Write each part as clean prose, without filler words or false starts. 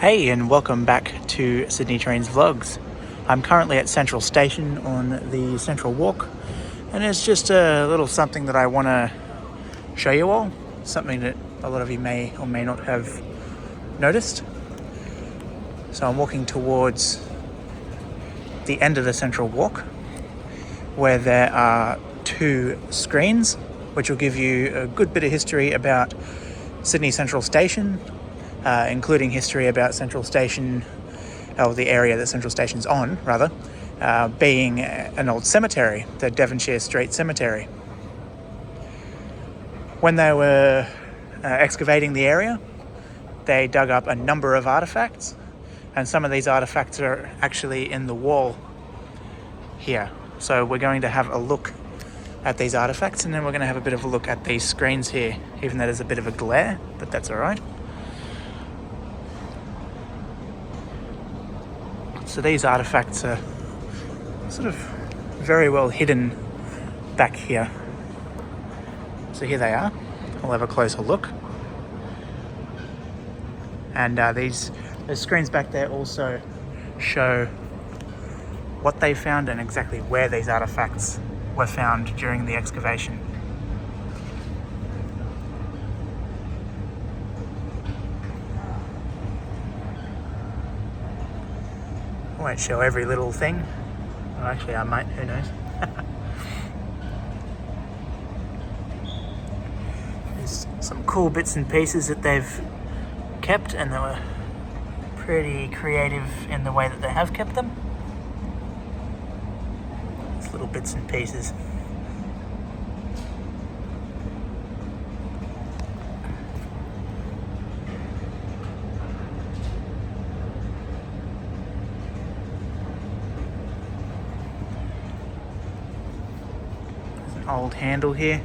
Hey, and welcome back to Sydney Trains Vlogs. I'm currently at Central Station on the Central Walk, and it's just a little something that I want to show you all, something that a lot of you may or may not have noticed. So I'm walking towards the end of the Central Walk, where there are two screens, which will give you a good bit of history about Sydney Central Station, including history about Central Station, or the area that Central Station's on, rather, being an old cemetery, the Devonshire Street Cemetery. When they were excavating the area, they dug up a number of artifacts, and some of these artifacts are actually in the wall here. So we're going to have a look at these artifacts, and then we're going to have a bit of a look at these screens here, even though there's a bit of a glare, but that's all right. So these artifacts are sort of very well hidden back here. So here they are. We'll have a closer look. And the screens back there also show what they found and exactly where these artifacts were found during the excavation. I won't show every little thing. Well, actually I might, who knows. There's some cool bits and pieces that they've kept, and they were pretty creative in the way that they have kept them. These little bits and pieces. Old handle here.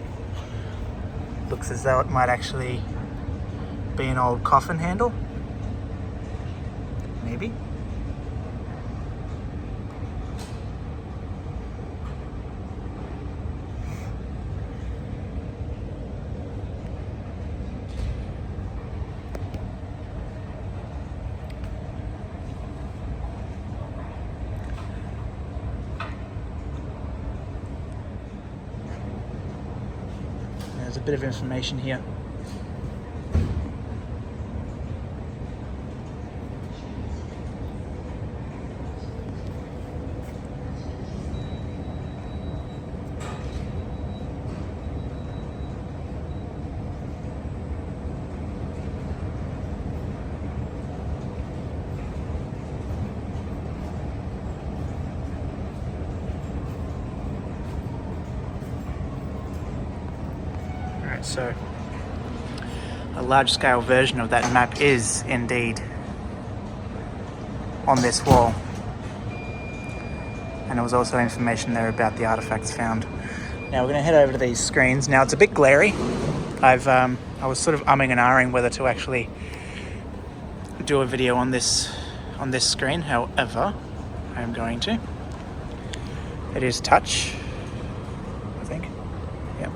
Looks as though it might actually be an old coffin handle. Maybe. There's a bit of information here. So a large-scale version of that map is indeed on this wall, and there was also information there about the artifacts found. Now we're going to head over to these screens. Now it's a bit glary. I was sort of umming and ahhing whether to actually do a video on this screen. However, I am going to. It is touch, I think. Yep.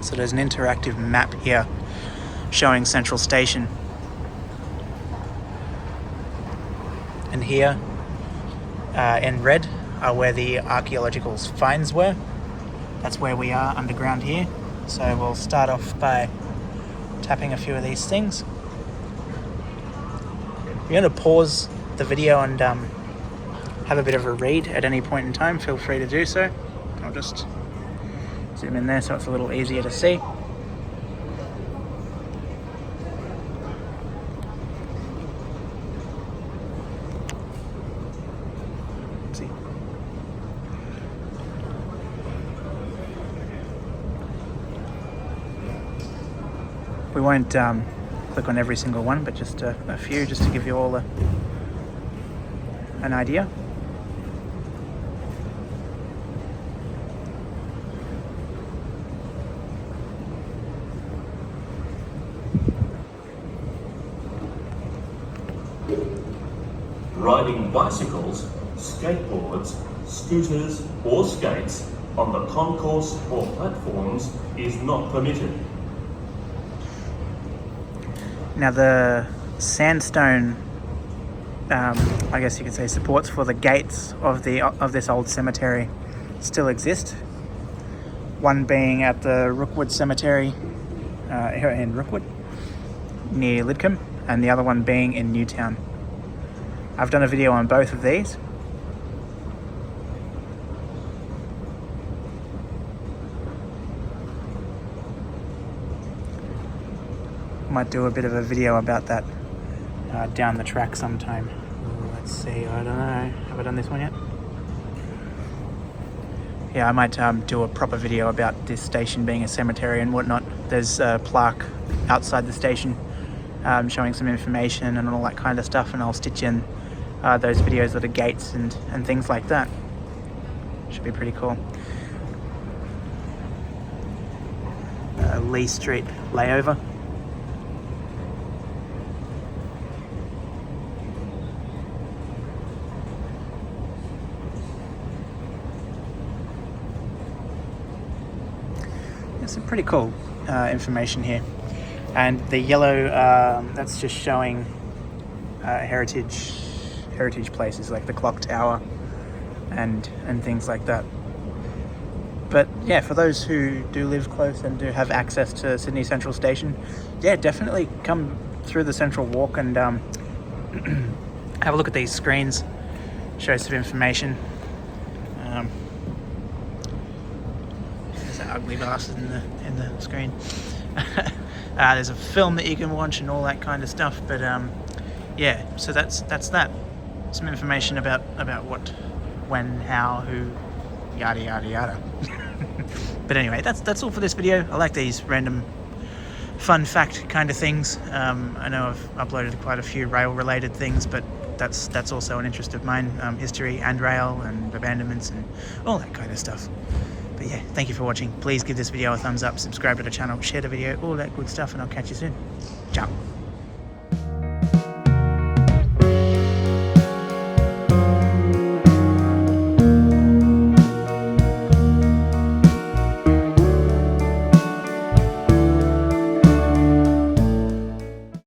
So there's an interactive map here showing Central Station. And here in red are where the archaeological finds were. That's where we are underground here. So we'll start off by tapping a few of these things. If you're going to pause the video and have a bit of a read at any point in time, feel free to do so. I'll just zoom in there so it's a little easier to see. Let's see. We won't click on every single one, but just a few, just to give you all an idea. riding bicycles, skateboards, scooters or skates on the concourse or platforms is not permitted. Now the sandstone, I guess you could say, supports for the gates of this old cemetery still exist. One being at the Rookwood cemetery here in Rookwood, near Lidcombe, and the other one being in Newtown. I've done a video on both of these. Might do a bit of a video about that down the track sometime. Let's see, I don't know. Have I done this one yet? Yeah, I might do a proper video about this station being a cemetery and whatnot. There's a plaque outside the station showing some information and all that kind of stuff, and I'll stitch in those videos of the gates and things like that. Should be pretty cool. Lee Street layover. Some pretty cool information here, and the yellow that's just showing heritage places like the clock tower and things like that. But yeah, for those who do live close and do have access to Sydney Central Station, yeah, definitely come through the Central Walk and have a look at these screens. Show some information. Ugly bastard in the screen. There's a film that you can watch and all that kind of stuff, but yeah, so that's that. Some information about what, when, how, who, yada yada yada. But anyway, that's all for this video. I like these random fun fact kind of things. I know I've uploaded quite a few rail related things, but that's also an interest of mine, history and rail and abandonments and all that kind of stuff. But yeah, thank you for watching. Please give this video a thumbs up, subscribe to the channel, share the video, all that good stuff, and I'll catch you soon. Ciao.